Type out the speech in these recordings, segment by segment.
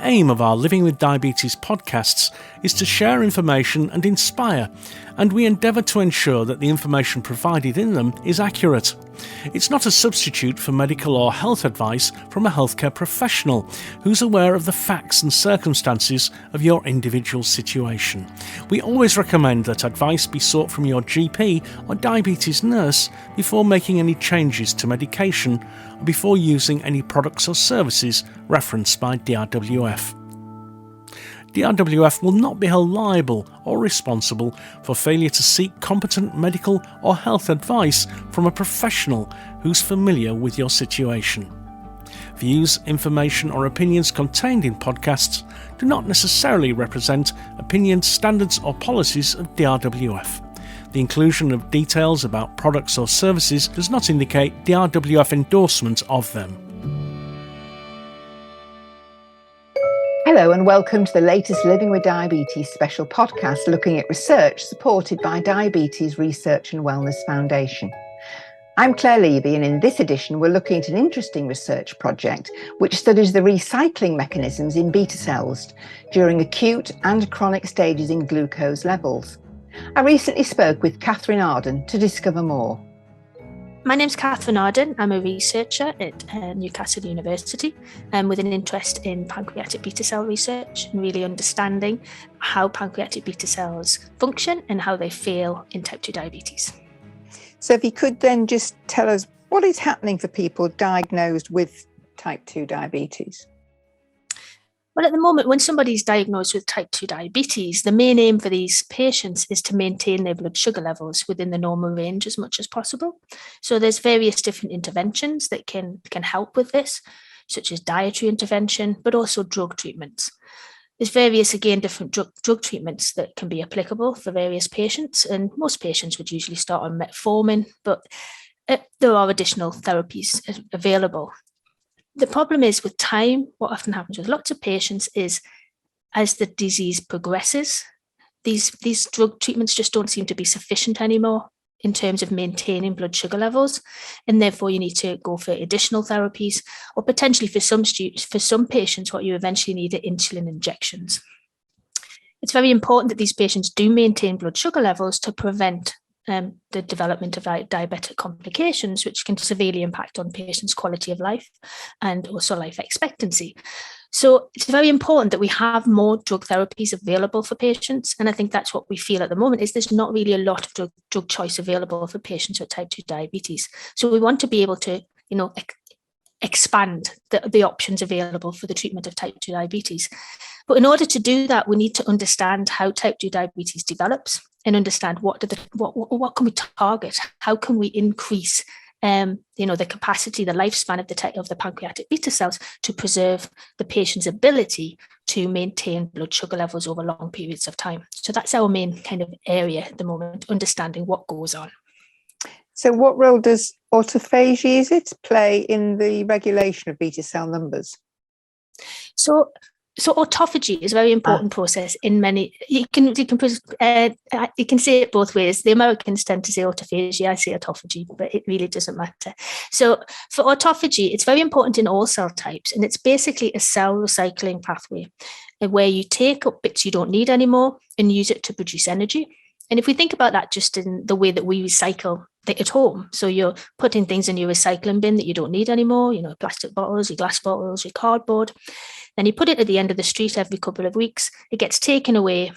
The aim of our Living with Diabetes podcasts is to share information and inspire, and we endeavour to ensure that the information provided in them is accurate. It's not a substitute for medical or health advice from a healthcare professional who's aware of the facts and circumstances of your individual situation. We always recommend that advice be sought from your GP or diabetes nurse before making any changes to medication or before using any products or services referenced by DRWF. DRWF will not be held liable or responsible for failure to seek competent medical or health advice from a professional who's familiar with your situation. Views, information or opinions contained in podcasts do not necessarily represent opinions, standards or policies of DRWF. The inclusion of details about products or services does not indicate DRWF endorsement of them. Hello and welcome to the latest Living with Diabetes special podcast looking at research supported by Diabetes Research and Wellness Foundation. I'm Claire Levy, and in this edition we're looking at an interesting research project which studies the recycling mechanisms in beta cells during acute and chronic stages in glucose levels. I recently spoke with Catherine Arden to discover more. My name's Catherine Arden. I'm a researcher at Newcastle University with an interest in pancreatic beta cell research and really understanding how pancreatic beta cells function and how they feel in type 2 diabetes. So if you could then just tell us what is happening for people diagnosed with type 2 diabetes? Well, at the moment, when somebody's diagnosed with type 2 diabetes, the main aim for these patients is to maintain their blood sugar levels within the normal range as much as possible. So there's various different interventions that can help with this, such as dietary intervention, but also drug treatments. There's various, again, different drug treatments that can be applicable for various patients, and most patients would usually start on metformin, but there are additional therapies available. The problem is with time, what often happens with lots of patients is as the disease progresses, these drug treatments just don't seem to be sufficient anymore in terms of maintaining blood sugar levels. And therefore you need to go for additional therapies, or potentially for some patients, what you eventually need are insulin injections. It's very important that these patients do maintain blood sugar levels to prevent the development of diabetic complications, which can severely impact on patients' quality of life and also life expectancy. So it's very important that we have more drug therapies available for patients. And I think that's what we feel at the moment, is there's not really a lot of drug choice available for patients with type 2 diabetes. So we want to be able to, expand the options available for the treatment of type 2 diabetes. But in order to do that, we need to understand how type 2 diabetes develops and understand what can we target? How can we increase the capacity, the lifespan of the pancreatic beta cells to preserve the patient's ability to maintain blood sugar levels over long periods of time. So that's our main kind of area at the moment, understanding what goes on. So what role does autophagy play in the regulation of beta cell numbers? So autophagy is a very important process in many. You can say it both ways. The Americans tend to say autophagy. I say autophagy, but it really doesn't matter. So for autophagy, it's very important in all cell types, and it's basically a cell recycling pathway where you take up bits you don't need anymore and use it to produce energy. And if we think about that just in the way that we recycle at home, so you're putting things in your recycling bin that you don't need anymore, plastic bottles, your glass bottles, your cardboard, then you put it at the end of the street every couple of weeks. It gets taken away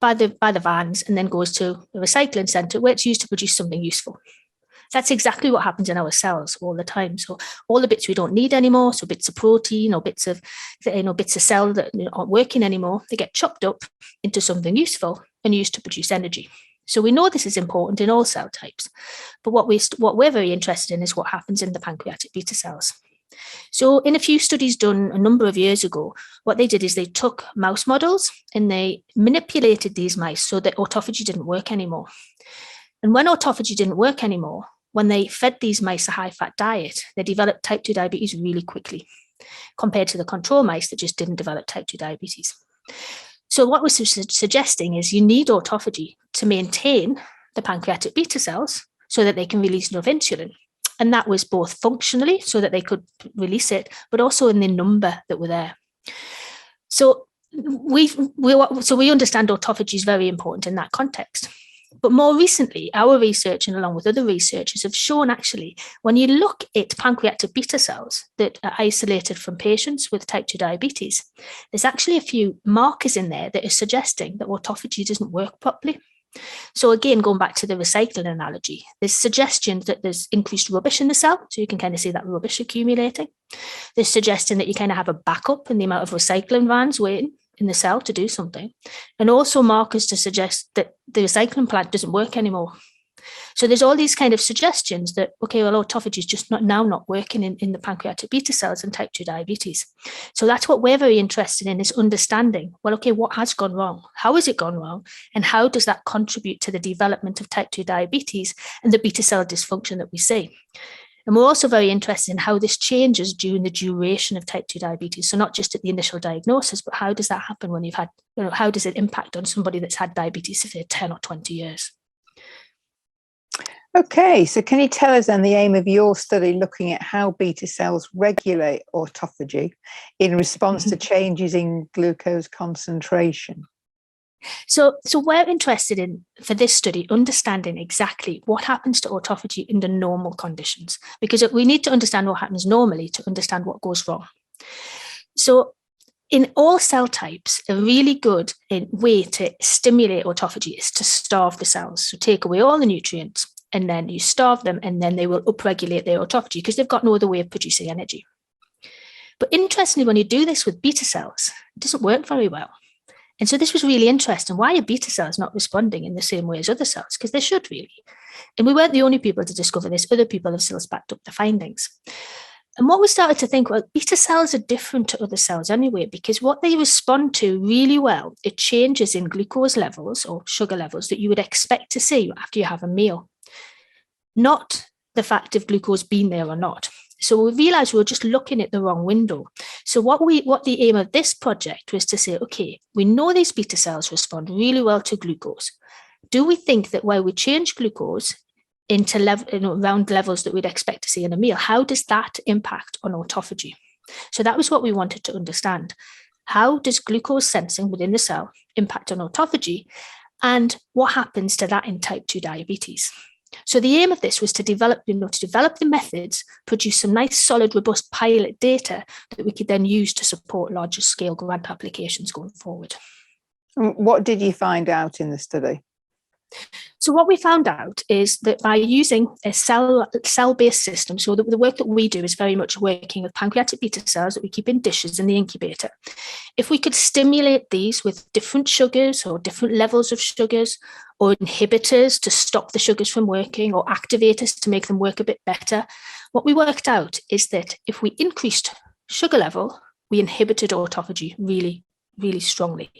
by the vans and then goes to the recycling centre where it's used to produce something useful. That's exactly what happens in our cells all the time. So all the bits we don't need anymore, so bits of protein or bits of cell that aren't working anymore, they get chopped up into something useful and used to produce energy. So we know this is important in all cell types, but what we're very interested in is what happens in the pancreatic beta cells. So in a few studies done a number of years ago, what they did is they took mouse models and they manipulated these mice so that autophagy didn't work anymore. And when autophagy didn't work anymore, when they fed these mice a high-fat diet, they developed type 2 diabetes really quickly compared to the control mice that just didn't develop type 2 diabetes. So what we're suggesting is you need autophagy to maintain the pancreatic beta cells so that they can release enough insulin. And that was both functionally so that they could release it, but also in the number that were there. So we understand autophagy is very important in that context. But more recently, our research, and along with other researchers, have shown actually when you look at pancreatic beta cells that are isolated from patients with type 2 diabetes, there's actually a few markers in there that are suggesting that autophagy doesn't work properly. So again, going back to the recycling analogy, there's suggestions that there's increased rubbish in the cell, so you can kind of see that rubbish accumulating. There's suggesting that you kind of have a backup in the amount of recycling vans waiting in the cell to do something, and also markers to suggest that the recycling plant doesn't work anymore. So there's all these kind of suggestions that, okay, well, autophagy is just not working in the pancreatic beta cells and type 2 diabetes. So that's what we're very interested in, is understanding, well, okay, what has gone wrong? How has it gone wrong? And how does that contribute to the development of type 2 diabetes and the beta cell dysfunction that we see? And we're also very interested in how this changes during the duration of type 2 diabetes. So not just at the initial diagnosis, but how does that happen when you've had, how does it impact on somebody that's had diabetes for 10 or 20 years? Okay, so can you tell us then the aim of your study looking at how beta cells regulate autophagy in response to changes in glucose concentration? So we're interested in, for this study, understanding exactly what happens to autophagy under normal conditions, because we need to understand what happens normally to understand what goes wrong. So in all cell types, a really good way to stimulate autophagy is to starve the cells. So take away all the nutrients, and then you starve them, and then they will upregulate their autophagy because they've got no other way of producing energy. But interestingly, when you do this with beta cells, it doesn't work very well. And so this was really interesting. Why are beta cells not responding in the same way as other cells? Because they should really. And we weren't the only people to discover this. Other people have since backed up the findings. And what we started to think, well, beta cells are different to other cells anyway, because what they respond to really well, it changes in glucose levels or sugar levels that you would expect to see after you have a meal, not the fact of glucose being there or not. So we realized we were just looking at the wrong window. So what the aim of this project was to say, okay, we know these beta cells respond really well to glucose. Do we think that while we change glucose into around levels that we'd expect to see in a meal, how does that impact on autophagy? So that was what we wanted to understand. How does glucose sensing within the cell impact on autophagy? And what happens to that in type 2 diabetes? So the aim of this was to develop the methods, produce some nice, solid, robust pilot data that we could then use to support larger scale grant applications going forward. What did you find out in the study? So what we found out is that by using a cell-based system, so the work that we do is very much working with pancreatic beta cells that we keep in dishes in the incubator. If we could stimulate these with different sugars or different levels of sugars, or inhibitors to stop the sugars from working, or activators to make them work a bit better, what we worked out is that if we increased sugar level, we inhibited autophagy really, really strongly.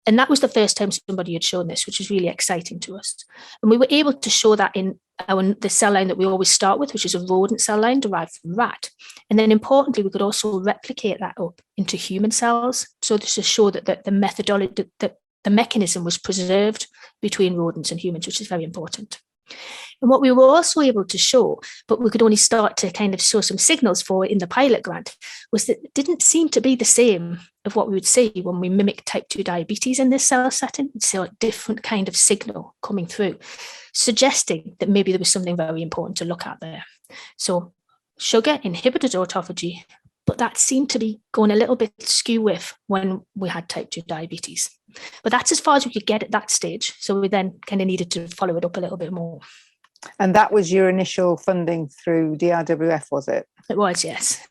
And that was the first time somebody had shown this, which is really exciting to us. And we were able to show that in the cell line that we always start with, which is a rodent cell line derived from rat. And then importantly, we could also replicate that up into human cells. So this to show that the methodology, that the mechanism was preserved between rodents and humans, which is very important. And what we were also able to show, but we could only start to kind of show some signals for in the pilot grant, was that it didn't seem to be the same of what we would see when we mimic type 2 diabetes in this cell setting. We'd see a different kind of signal coming through, suggesting that maybe there was something very important to look at there. So sugar inhibited autophagy, but that seemed to be going a little bit skew with when we had type 2 diabetes. But that's as far as we could get at that stage. So we then kind of needed to follow it up a little bit more. And that was your initial funding through DRWF, was it? It was, yes.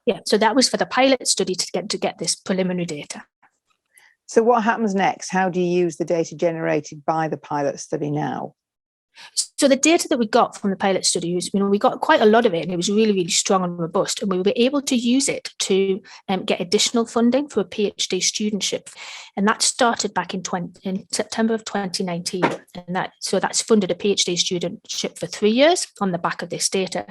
Yeah, so that was for the pilot study to get this preliminary data. So what happens next? How do you use the data generated by the pilot study now? So the data that we got from the pilot study was, we got quite a lot of it, and it was really, really strong and robust. And we were able to use it to get additional funding for a PhD studentship. And that started back in September of 2019. And that's funded a PhD studentship for 3 years on the back of this data.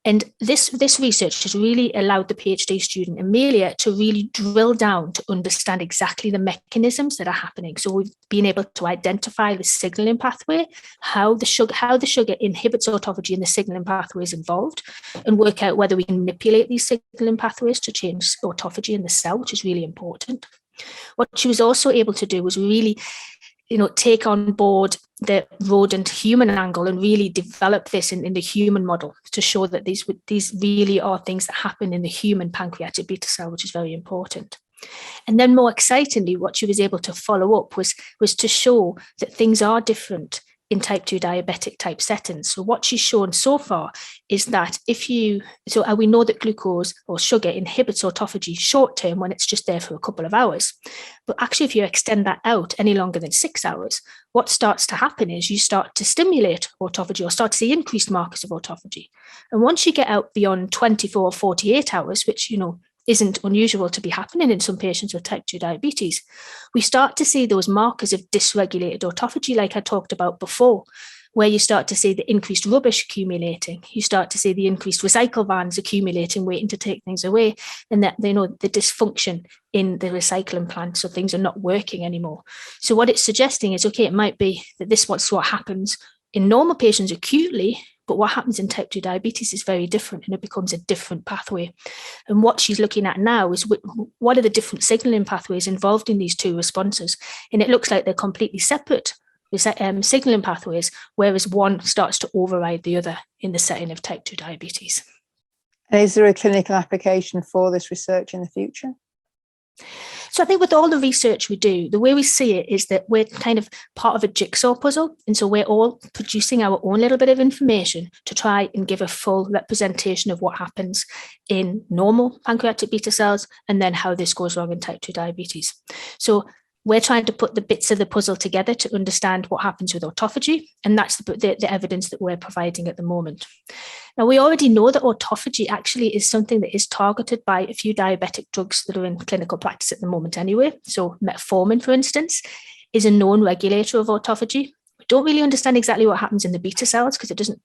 And this research has really allowed the PhD student, Amelia, to really drill down to understand exactly the mechanisms that are happening. So we've been able to identify the signaling pathway, how the sugar inhibits autophagy in the signaling pathways involved, and work out whether we can manipulate these signaling pathways to change autophagy in the cell, which is really important. What she was also able to do was really take on board the rodent human angle and really develop this in the human model to show that these really are things that happen in the human pancreatic beta cell, which is very important. And then more excitingly, what she was able to follow up was to show that things are different in type 2 diabetic type settings. So what she's shown so far is that we know that glucose or sugar inhibits autophagy short term when it's just there for a couple of hours. But actually, if you extend that out any longer than 6 hours, what starts to happen is you start to stimulate autophagy or start to see increased markers of autophagy. And once you get out beyond 24 or 48 hours, which, isn't unusual to be happening in some patients with type 2 diabetes, we start to see those markers of dysregulated autophagy, like I talked about before, where you start to see the increased rubbish accumulating, you start to see the increased recycle vans accumulating, waiting to take things away, and that the dysfunction in the recycling plant, so things are not working anymore. So what it's suggesting is, okay, it might be that this was what happens in normal patients acutely, but what happens in type 2 diabetes is very different, and it becomes a different pathway. And what she's looking at now is what are the different signaling pathways involved in these two responses. And it looks like they're completely separate signaling pathways, whereas one starts to override the other in the setting of type 2 diabetes. And is there a clinical application for this research in the future? So I think with all the research we do, the way we see it is that we're kind of part of a jigsaw puzzle. And so we're all producing our own little bit of information to try and give a full representation of what happens in normal pancreatic beta cells and then how this goes wrong in type 2 diabetes. So we're trying to put the bits of the puzzle together to understand what happens with autophagy. And that's the evidence that we're providing at the moment. Now, we already know that autophagy actually is something that is targeted by a few diabetic drugs that are in clinical practice at the moment anyway. So metformin, for instance, is a known regulator of autophagy. We don't really understand exactly what happens in the beta cells because it doesn't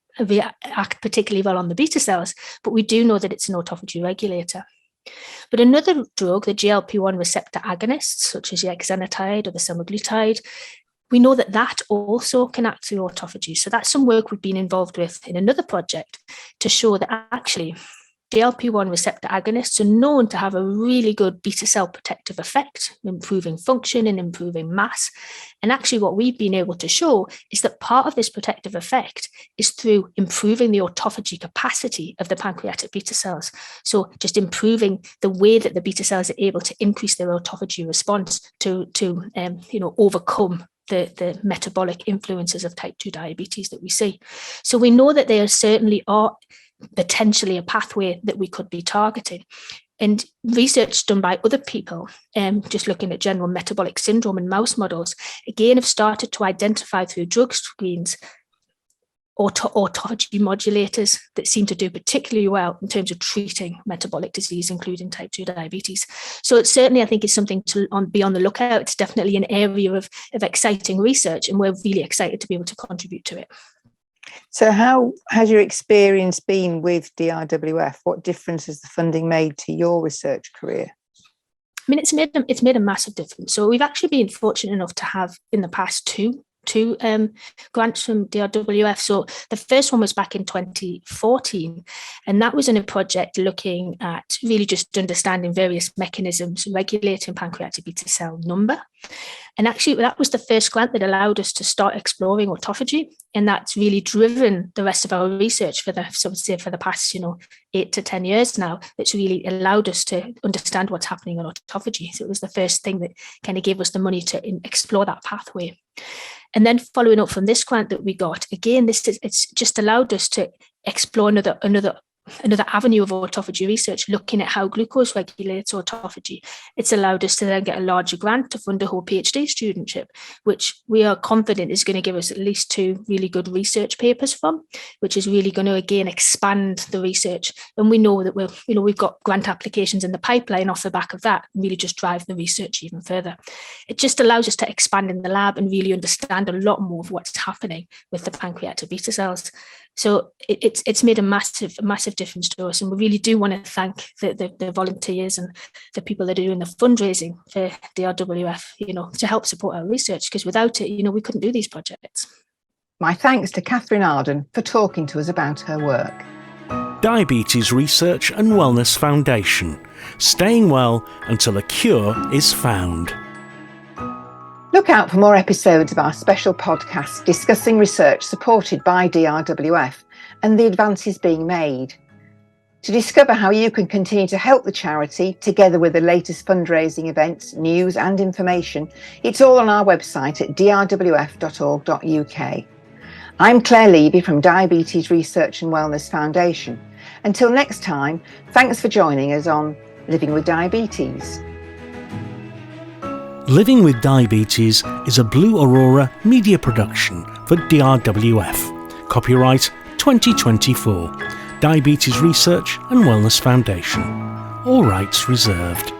act particularly well on the beta cells, but we do know that it's an autophagy regulator. But another drug, the GLP-1 receptor agonists, such as the exenatide or the semaglutide, we know that that also can act through autophagy. So that's some work we've been involved with in another project to show that actually GLP-1 receptor agonists are known to have a really good beta cell protective effect, improving function and improving mass. And actually what we've been able to show is that part of this protective effect is through improving the autophagy capacity of the pancreatic beta cells. So just improving the way that the beta cells are able to increase their autophagy response to overcome the metabolic influences of type 2 diabetes that we see. So we know that there certainly are potentially a pathway that we could be targeting. And research done by other people, just looking at general metabolic syndrome in mouse models, again, have started to identify through drug screens autophagy modulators that seem to do particularly well in terms of treating metabolic disease, including type 2 diabetes. So it certainly, I think, is something to be on the lookout. It's definitely an area of exciting research, and we're really excited to be able to contribute to it. So how has your experience been with DRWF? What difference has the funding made to your research career? I mean, it's made a massive difference. So we've actually been fortunate enough to have in the past two grants from DRWF. So the first one was back in 2014, and that was in a project looking at really just understanding various mechanisms regulating pancreatic beta cell number. And actually, that was the first grant that allowed us to start exploring autophagy, and that's really driven the rest of our research for the past 8 to 10 years now. It's really allowed us to understand what's happening on autophagy. So it was the first thing that kind of gave us the money to explore that pathway. And then following up from this grant that we got, again, it's just allowed us to explore another avenue of autophagy research, looking at how glucose regulates autophagy. It's allowed us to then get a larger grant to fund a whole PhD studentship, which we are confident is going to give us at least 2 really good research papers from, which is really going to, again, expand the research. And we know that we've got grant applications in the pipeline off the back of that, and really just drive the research even further. It just allows us to expand in the lab and really understand a lot more of what's happening with the pancreatic beta cells. So it's made a massive difference to us, and we really do want to thank the volunteers and the people that are doing the fundraising for DRWF, to help support our research, because without it, we couldn't do these projects. My thanks to Catherine Arden for talking to us about her work. Diabetes Research and Wellness Foundation. Staying well until a cure is found. Look out for more episodes of our special podcast discussing research supported by DRWF and the advances being made. To discover how you can continue to help the charity, together with the latest fundraising events, news and information, it's all on our website at drwf.org.uk. I'm Claire Levy from Diabetes Research and Wellness Foundation. Until next time, thanks for joining us on Living with Diabetes. Living with Diabetes is a Blue Aurora media production for DRWF. Copyright 2024. Diabetes Research and Wellness Foundation. All rights reserved.